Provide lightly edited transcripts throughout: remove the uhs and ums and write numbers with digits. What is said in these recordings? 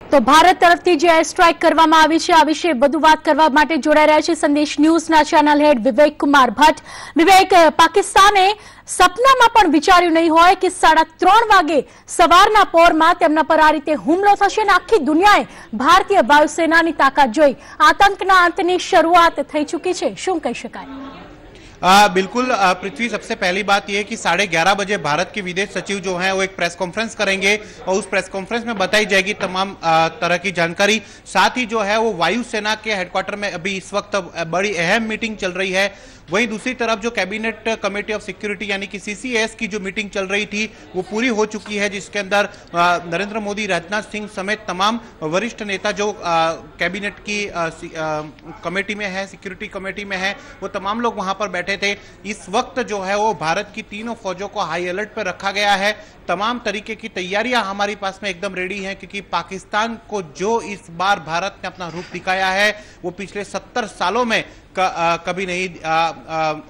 તો ભારત તરફથી જે એર સ્ટ્રાઇક કરવામાં આવી છે આ વિશે વધુ વાત કરવા માટે જોડાઈ રહ્યા છે સંદેશ ન્યૂઝના ચેનલ હેડ વિવેક કુમાર ભટ્ટ। વિવેક, પાકિસ્તાને સપનામાં પણ વિચાર્યું નહીં હોય કે 3:30 વાગે સવારના પોરમાં તેમના પર આ રીતે હુમલો થશે અને આખી દુનિયાએ ભારતીય વાયુસેનાની તાકાત જોઈ આતંકના અંતની શરૂઆત થઈ ચૂકી છે, શું કહી શકાય? बिल्कुल पृथ्वी, सबसे पहली बात यह है कि 11:30 बजे भारत के विदेश सचिव जो हैं वो एक प्रेस कॉन्फ्रेंस करेंगे और उस प्रेस कॉन्फ्रेंस में बताई जाएगी तमाम तरह की जानकारी। साथ ही जो है वो वायुसेना के हेडक्वार्टर में अभी इस वक्त बड़ी अहम मीटिंग चल रही है। वहीं दूसरी तरफ जो कैबिनेट कमेटी ऑफ सिक्योरिटी यानी कि CCS की जो मीटिंग चल रही थी वो पूरी हो चुकी है, जिसके अंदर नरेंद्र मोदी, राजनाथ सिंह समेत तमाम वरिष्ठ नेता जो कैबिनेट की कमेटी में है, सिक्योरिटी कमेटी में है, वो तमाम लोग वहां पर बैठे थे। इस वक्त जो है वो भारत की तीनों फौजों को हाई अलर्ट पर रखा गया है। तमाम तरीके की तैयारियां हमारे पास में एकदम रेडी हैं, क्योंकि पाकिस्तान को जो इस बार भारत ने अपना रूप दिखाया है वो पिछले 70 सालों में कभी नहीं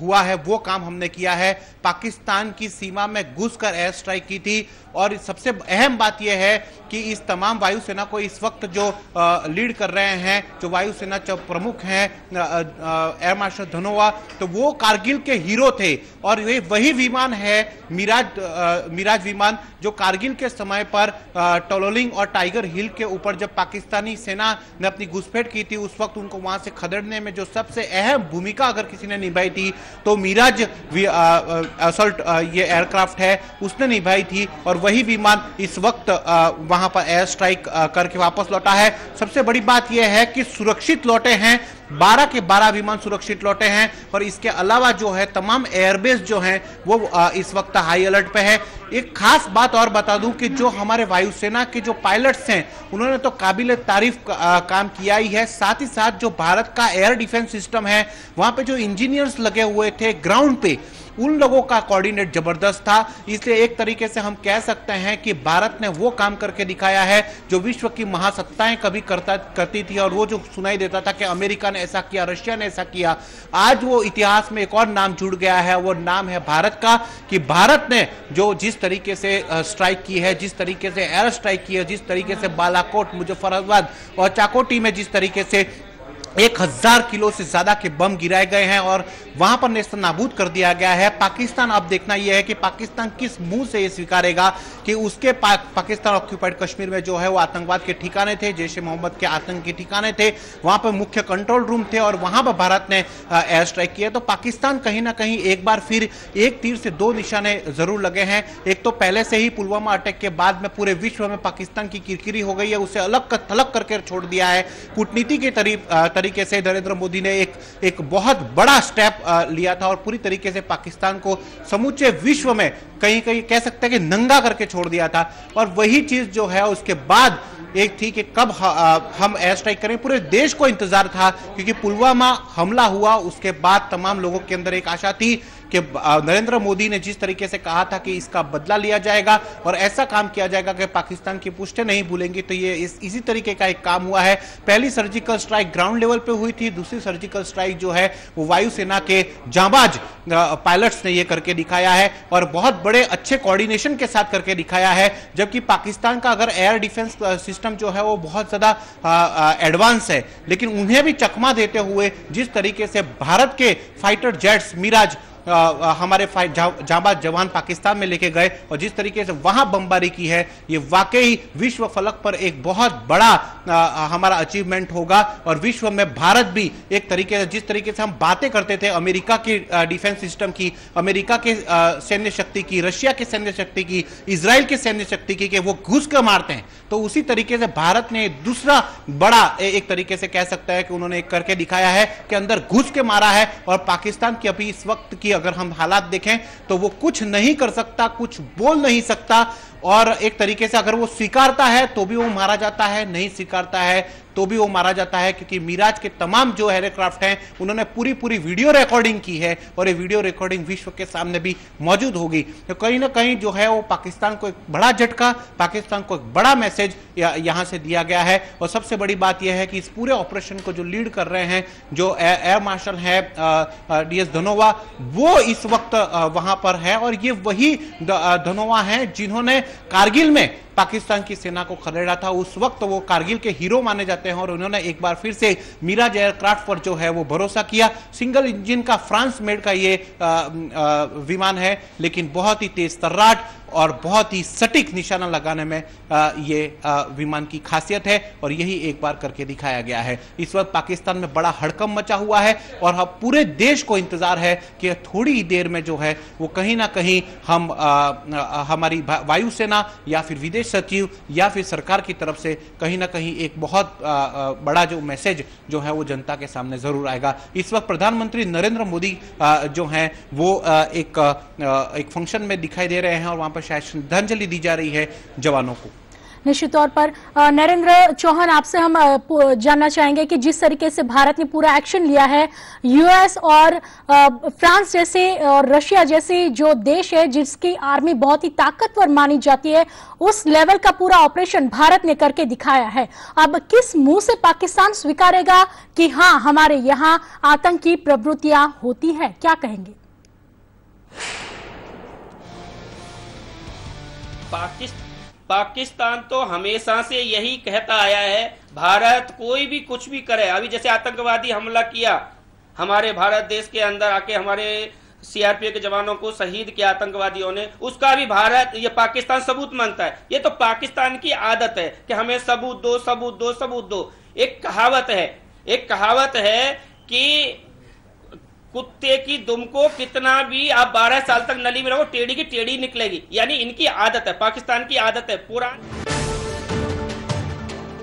हुआ है। वो काम हमने किया है, पाकिस्तान की सीमा में घुसकर एयर स्ट्राइक की थी। और सबसे अहम बात यह है कि इस तमाम वायुसेना को इस वक्त जो लीड कर रहे हैं, जो वायुसेना प्रमुख हैं एयर मार्शल धनोआ, तो वो कारगिल के हीरो थे। और ये वही विमान है मिराज विमान जो कारगिल के समय पर टोलोलिंग और टाइगर हिल के ऊपर जब पाकिस्तानी सेना ने अपनी घुसपैठ की थी, उस वक्त उनको वहां से खदेड़ने में जो सबसे अहम भूमिका अगर किसी ने निभाई थी तो मिराज असॉल्ट ये एयरक्राफ्ट है उसने निभाई थी। और वही विमान इस वक्त वहां पर एयर स्ट्राइक करके वापस लौटा है। सबसे बड़ी बात यह है कि सुरक्षित लौटे हैं, 12 के 12 विमान सुरक्षित लौटे हैं। और इसके अलावा जो है तमाम एयरबेस जो हैं वो इस वक्त हाई अलर्ट पे है। एक खास बात और बता दूं कि जो हमारे वायुसेना के जो पायलट्स हैं उन्होंने तो काबिल तारीफ काम किया ही है, साथ ही साथ जो भारत का एयर डिफेंस सिस्टम है वहां पे जो इंजीनियर्स लगे हुए थे ग्राउंड पे, उन लोगों का कोऑर्डिनेट जबरदस्त था। इसलिए एक तरीके से हम कह सकते हैं कि भारत ने वो काम करके दिखाया है जो विश्व की महासत्ताएं कभी करती थी, और वो जो सुनाई देता था कि अमेरिका ने ऐसा किया, रशिया ने ऐसा किया, आज वो इतिहास में एक और नाम जुड़ गया है। वो नाम है भारत का, कि भारत ने जो जिस तरीके से स्ट्राइक की है, जिस तरीके से एयर स्ट्राइक की है, जिस तरीके से बालाकोट, मुजफ्फराबाद और चाकोटी में जिस तरीके से 1000 किलो से ज्यादा के बम गिराए गए हैं और वहां पर नेस्त नाबूद कर दिया गया है। पाकिस्तान, अब देखना यह है कि पाकिस्तान किस मुंह से यह स्वीकारेगा कि उसके पाकिस्तान ऑक्यूपाइड कश्मीर में जो है वो आतंकवाद के ठिकाने थे, जैश ए मोहम्मद के आतंक के ठिकाने थे, वहां पर मुख्य कंट्रोल रूम थे और वहां पर भारत ने एयर स्ट्राइक किया। तो पाकिस्तान कहीं ना कहीं एक बार फिर एक तीर से 2 निशाने जरूर लगे हैं। एक तो पहले से ही पुलवामा अटैक के बाद में पूरे विश्व में पाकिस्तान की किरकिरी हो गई है, उसे अलग थलग करके छोड़ दिया है। कूटनीति के तरीके से नरेंद्र मोदी ने एक बहुत बड़ा स्टेप लिया था और पूरी तरीके से पाकिस्तान को समूचे विश्व में कहीं कह सकते हैं कि नंगा करके छोड़ दिया था। और वही चीज जो है उसके बाद एक थी कि कब हम एयर स्ट्राइक करें। पूरे देश को इंतजार था, क्योंकि पुलवामा हमला हुआ उसके बाद तमाम लोगों के अंदर एक आशा थी कि नरेंद्र मोदी ने जिस तरीके से कहा था कि इसका बदला लिया जाएगा और ऐसा काम किया जाएगा कि पाकिस्तान की पुष्टें नहीं भूलेंगी, तो ये इसी तरीके का एक काम हुआ है। पहली सर्जिकल स्ट्राइक ग्राउंड लेवल पे हुई थी, दूसरी सर्जिकल स्ट्राइक जो है वो वायुसेना के जांबाज पायलट्स ने ये करके दिखाया है और बहुत बड़े अच्छे कोऑर्डिनेशन के साथ करके दिखाया है। जबकि पाकिस्तान का अगर एयर डिफेंस सिस्टम जो है वो बहुत ज्यादा एडवांस है, लेकिन उन्हें भी चकमा देते हुए जिस तरीके से भारत के फाइटर जेट्स मिराज हमारे जांबाज जवान पाकिस्तान में लेके गए और जिस तरीके से वहां बमबारी की है, ये वाकई विश्व फलक पर एक बहुत बड़ा हमारा अचीवमेंट होगा। और विश्व में भारत भी एक तरीके से, जिस तरीके से हम बातें करते थे अमेरिका की डिफेंस सिस्टम की, अमेरिका के सैन्य शक्ति की, रशिया के सैन्य शक्ति की, इजराइल के सैन्य शक्ति की, कि वो घुस कर मारते हैं, तो उसी तरीके से भारत ने दूसरा बड़ा एक तरीके से कह सकता है कि उन्होंने एक करके दिखाया है कि अंदर घुस के मारा है। और पाकिस्तान की अभी इस वक्त की अगर हम हालात देखें तो वो कुछ नहीं कर सकता, कुछ बोल नहीं सकता, और एक तरीके से अगर वो स्वीकारता है तो भी वो मारा जाता है, नहीं स्वीकारता है तो भी वो मारा जाता है। क्योंकि मिराज के तमाम जो एयरक्राफ्ट हैं उन्होंने पूरी वीडियो रिकॉर्डिंग की है और ये वीडियो रिकॉर्डिंग विश्व के सामने भी मौजूद होगी। तो कहीं ना कहीं जो है वो पाकिस्तान को एक बड़ा झटका, पाकिस्तान को एक बड़ा मैसेज यहां से दिया गया है। और सबसे बड़ी बात यह है कि इस पूरे ऑपरेशन को जो लीड कर रहे हैं, जो एयर मार्शल है DS धनोआ, वो इस वक्त वहां पर है और ये वही धनोआ है जिन्होंने कारगिल में पाकिस्तान की सेना को खदेड़ा था, उस वक्त वो कारगिल के हीरो माने जाते हैं और उन्होंने एक बार फिर से मिराज एयरक्राफ्ट पर जो है वो भरोसा किया। सिंगल इंजन का फ्रांस मेड का ये विमान है, लेकिन बहुत ही तेज तर्राट और बहुत ही सटीक निशाना लगाने में ये विमान की खासियत है और यही एक बार करके दिखाया गया है। इस वक्त पाकिस्तान में बड़ा हड़कंप मचा हुआ है और अब पूरे देश को इंतजार है कि थोड़ी ही देर में जो है वो कहीं ना कहीं हम हमारी वायुसेना या फिर विदेश सचिव या फिर सरकार की तरफ से कहीं ना कहीं एक बहुत बड़ा जो मैसेज जो है वो जनता के सामने जरूर आएगा। इस वक्त प्रधानमंत्री नरेंद्र मोदी जो हैं वो एक फंक्शन में दिखाई दे रहे हैं और वहां पर शायद श्रद्धांजलि दी जा रही है जवानों को। निश्चित तौर पर नरेंद्र चौहान, आपसे हम जानना चाहेंगे कि जिस तरीके से भारत ने पूरा एक्शन लिया है, यूएस और फ्रांस जैसे और रशिया जैसे जो देश है जिसकी आर्मी बहुत ही ताकतवर मानी जाती है, उस लेवल का पूरा ऑपरेशन भारत ने करके दिखाया है। अब किस मुंह से पाकिस्तान स्वीकारेगा कि हाँ हमारे यहाँ आतंकी प्रवृत्तियां होती है? क्या कहेंगे? पाकिस्तान तो हमेशा से यही कहता आया है, भारत कोई भी कुछ भी करे। अभी जैसे आतंकवादी हमला किया हमारे भारत देश के अंदर आके, हमारे सीआरपीएफ के जवानों को शहीद किया आतंकवादियों ने, उसका भी भारत ये पाकिस्तान सबूत मानता है। ये तो पाकिस्तान की आदत है कि हमें सबूत दो, सबूत दो, सबूत दो। एक कहावत है कि कुत्ते की दुम को कितना भी आप 12 साल तक नली में रहो, टेढ़ी की टेढ़ी निकलेगी। यानी इनकी आदत है, पाकिस्तान की आदत है पूरा।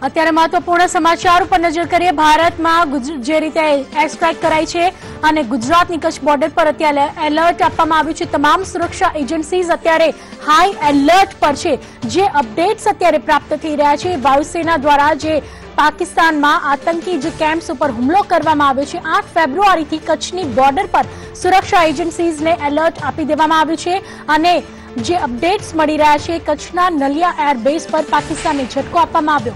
અત્યારે મહત્વપૂર્ણ સમાચાર ઉપર નજર કરીએ। ભારતમાં જે રીતે એર સ્ટ્રાઇક કરાઈ છે અને ગુજરાતની કચ્છ બોર્ડર પર અત્યારે એલર્ટ આપવામાં આવ્યું છે। તમામ સુરક્ષા એજન્સીઝ અત્યારે હાઈ એલર્ટ પર છે। જે અપડેટ્સ અત્યારે પ્રાપ્ત થઈ રહ્યા છે, વાયુસેના દ્વારા જે પાકિસ્તાનમાં આતંકી જે કેમ્પ્સ ઉપર હુમલો કરવામાં આવ્યો છે, 8 ફેબ્રુઆરીથી કચ્છની બોર્ડર પર સુરક્ષા એજન્સીઝને એલર્ટ આપી દેવામાં આવ્યું છે અને જે અપડેટ્સ મળી રહ્યા છે, કચ્છના નલિયા એરબેઝ પર પાકિસ્તાનને ઝટકો આપવામાં આવ્યો।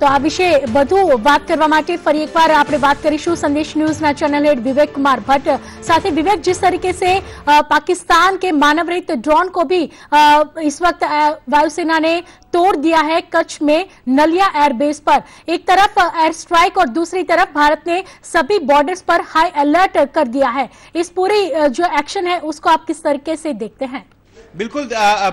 તો આ વિશે વધુ વાત કરવા માટે ફરી એકવાર આપણે વાત કરીશું संदेश न्यूज़ના चैनल हेड विवेक कुमार भट्ट साथ। विवेक, जिस तरीके से पाकिस्तान के मानव रहित ड्रोन को भी इस वक्त वायुसेना ने तोड़ दिया है कच्छ में नलिया एयरबेस पर, एक तरफ एयर स्ट्राइक और दूसरी तरफ भारत ने सभी बॉर्डर्स पर हाई अलर्ट कर दिया है। इस पूरी जो एक्शन है उसको आप किस तरीके से देखते हैं? बिल्कुल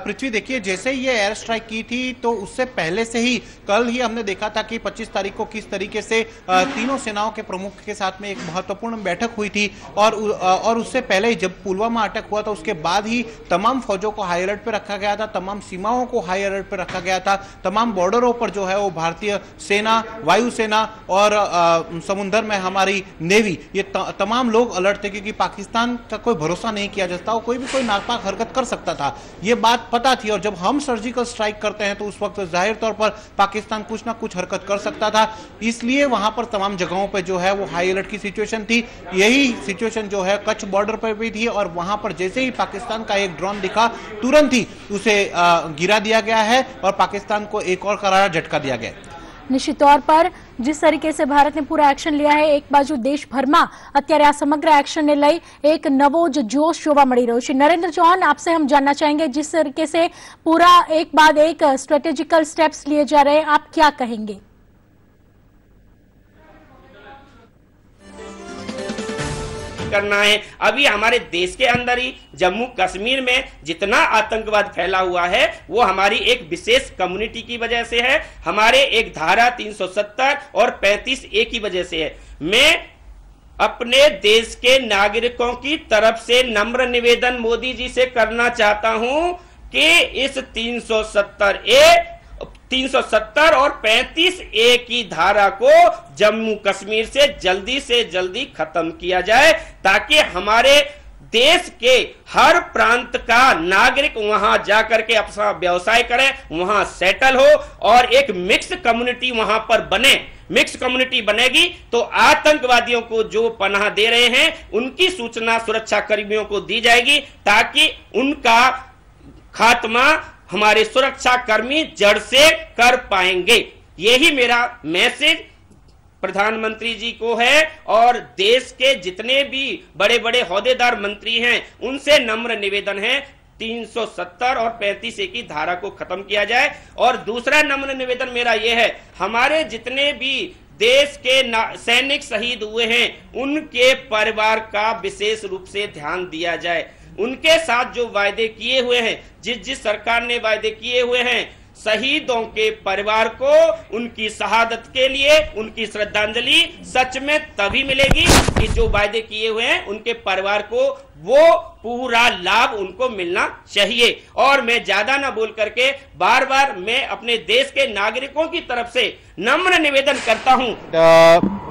पृथ्वी, देखिए जैसे ये एयर स्ट्राइक की थी तो उससे पहले से ही कल ही हमने देखा था कि 25 तारीख को किस तरीके से तीनों सेनाओं के प्रमुख के साथ में एक महत्वपूर्ण बैठक हुई थी और उससे पहले जब पुलवामा अटैक हुआ था उसके बाद ही तमाम फौजों को हाई अलर्ट पे रखा गया था, तमाम सीमाओं को हाई अलर्ट पे रखा गया था, तमाम बॉर्डरों पर जो है वो भारतीय सेना, वायुसेना और समुद्र में हमारी नेवी, ये तमाम लोग अलर्ट थे क्योंकि पाकिस्तान का कोई भरोसा नहीं किया जा सकता, कोई भी कोई नापाक हरकत कर सकता था, ये बात पता थी। और जब हम सर्जिकल स्ट्राइक करते हैं तो उस वक्त जाहिर तौर पर पाकिस्तान कुछ ना कुछ हरकत कर सकता था, इसलिए वहां पर तमाम जगहों पर जो है वो हाई अलर्ट की सिचुएशन थी। यही सिचुएशन जो है कच्छ बॉर्डर पर भी थी और वहां पर जैसे ही पाकिस्तान का एक ड्रोन दिखा तुरंत ही उसे गिरा दिया गया है और पाकिस्तान को एक और करारा झटका दिया गया। निश्चित तौर पर जिस तरीके से भारत ने पूरा एक्शन लिया है, एक बाजू देशभर में અત્યારે આ સમગ્ર एक्शन ने લઈ एक नवो जो जोश જોવા મળી રહ્યો છે। नरेंद्र चौहान, आपसे हम जानना चाहेंगे जिस तरीके से पूरा एक बाद एक स्ट्रेटेजिकल स्टेप्स लिए जा रहे हैं, आप क्या कहेंगे? करना है। अभी हमारे देश के अंदर ही जम्मू कश्मीर में जितना आतंकवाद फैला हुआ है वो हमारी एक विशेष कम्युनिटी की वजह से है, हमारे एक धारा 370 और 35A की वजह से है। मैं अपने देश के नागरिकों की तरफ से नम्र निवेदन मोदी जी से करना चाहता हूं कि इस 370 और 35A की धारा को जम्मू कश्मीर से जल्दी खत्म किया जाए ताकि हमारे देश के हर प्रांत का नागरिक वहां जाकर के अपना व्यवसाय करे, वहां सेटल हो और एक मिक्स कम्युनिटी वहां पर बने। मिक्स कम्युनिटी बनेगी तो आतंकवादियों को जो पनाह दे रहे हैं उनकी सूचना सुरक्षा कर्मियों को दी जाएगी ताकि उनका खात्मा हमारे सुरक्षा कर्मी जड़ से कर पाएंगे। यही मेरा मैसेज प्रधानमंत्री जी को है और देश के जितने भी बड़े बड़े ओहदेदार मंत्री हैं उनसे नम्र निवेदन है 370 और 35A की धारा को खत्म किया जाए। और दूसरा नम्र निवेदन मेरा यह है, हमारे जितने भी देश के सैनिक शहीद हुए हैं उनके परिवार का विशेष रूप से ध्यान दिया जाए। उनके साथ जो वायदे किए हुए हैं, जिस सरकार ने वायदे किए हुए हैं, शहीदों के परिवार को उनकी शहादत के लिए उनकी श्रद्धांजलि सच में तभी मिलेगी कि जो वायदे किए हुए हैं उनके परिवार को वो पूरा लाभ उनको मिलना चाहिए। और मैं ज्यादा ना बोल करके बार बार मैं अपने देश के नागरिकों की तरफ से नम्र निवेदन करता हूं।